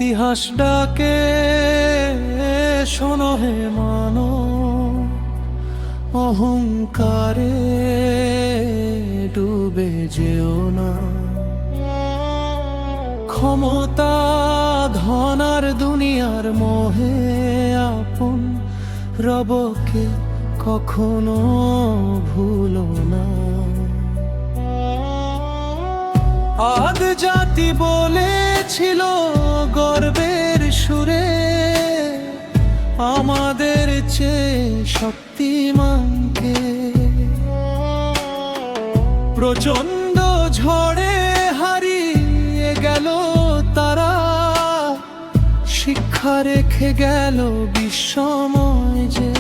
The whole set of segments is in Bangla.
ইতিহাস ডাকে শোনো হে মানো, অহংকারে ডুবে যেও না। ক্ষমতা ধনার দুনিয়ার মোহে আপন রবকে কখনো ভুলো না। আদ জাতি বলেছিল গর্বের সুরে, আমাদের চেয়ে শক্তিমানকে। প্রচন্ড ঝড়ে হারিয়ে গেল তারা, শিক্ষা রেখে গেল বিস্ময় যে।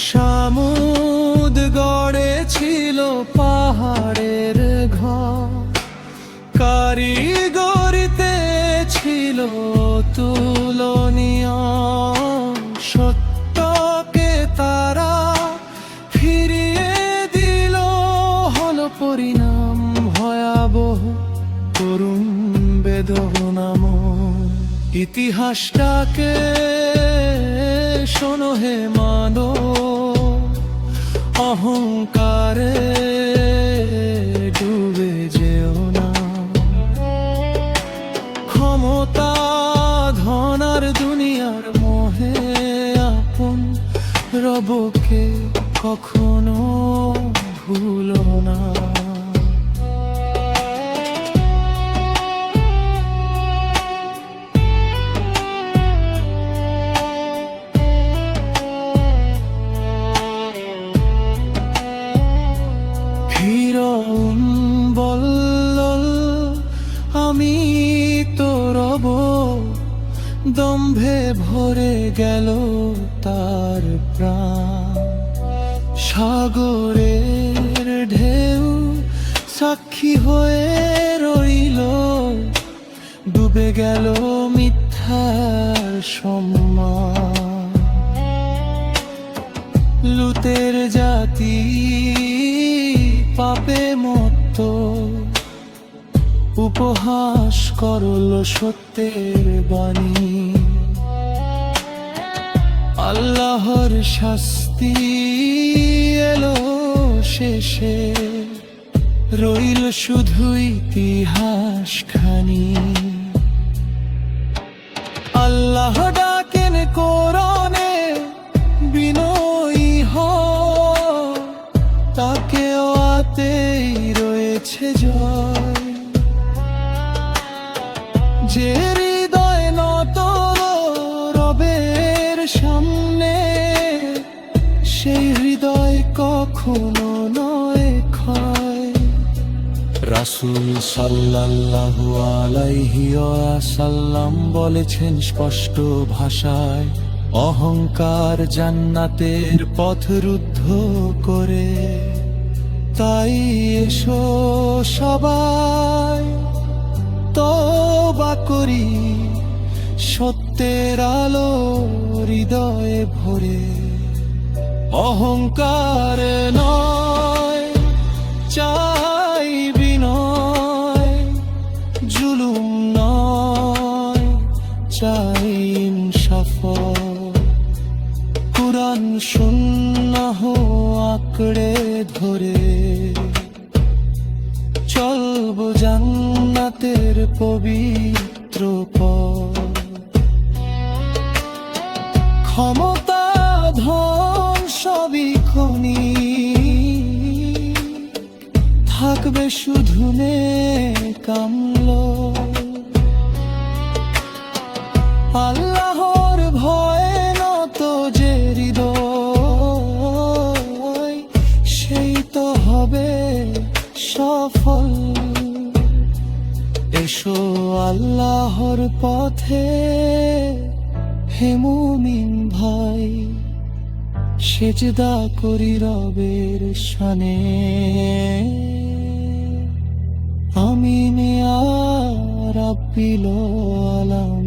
সামুদ গড়েছিল পাহাড়ের ঘর, কারিগরিতে ছিল তুলনীয়। সত্যকে তারা ফিরিয়ে দিল, হলো পরিণাম ভয়াবহ করুণ বেদনাময়। ইতিহাসটাকে শোনো হে মানো, অহংকারে ডুবে যেও না। ক্ষমতা ধনার দুনিয়ার মোহে আপন রবকে কখনো ভুলো না। বল্লল আমি তো রব, দম্ভে ভরে গেল তার প্রাণ। সাগরের ঢেউ সাক্ষী হয়ে রইল, ডুবে গেল মিথ্যার সম্মান। লুতের জাতি পাপে মত্ত, উপহাস করল সত্যের বাণী। আল্লাহর শাস্তি এলো শেষে, রইল শুধু ইতিহাস খানি। আল্লাহ ডাকেন কোরআনে বিনয়ী হও, তাকে আতেই রয়েছে জয়। যে হৃদয় নত রবের সামনে, সেই হৃদয় কখনো নয় ক্ষয়। রাসূল সাল্লাল্লাহু আলাইহি ওয়াসাল্লাম বলেছেন স্পষ্ট ভাষায়, অহংকার জান্নাতের পথ রুদ্ধ করে। তাই এসো সবাই তওবা করি, সত্যের আলো হৃদয়ে ভরে। অহংকার নয় চাই বিনয়, জুলুম নয় চাই ইনসাফ। কুরআন সুন্নাহ আঁকড়ে ধরে চলবো জান্নাতের পবিত্র পথ। ক্ষমতা ধন সবই ক্ষণিক, থাকবে শুধু নেক আমল। আল্লাহর ভয়ে নত যে হৃদয়, সেই তো হবে সফল। এসো আল্লাহর পথে হে মুমিন ভাই, সেজদা করি রবের শানে। আমিন ইয়া রাব্বিল আলামিন।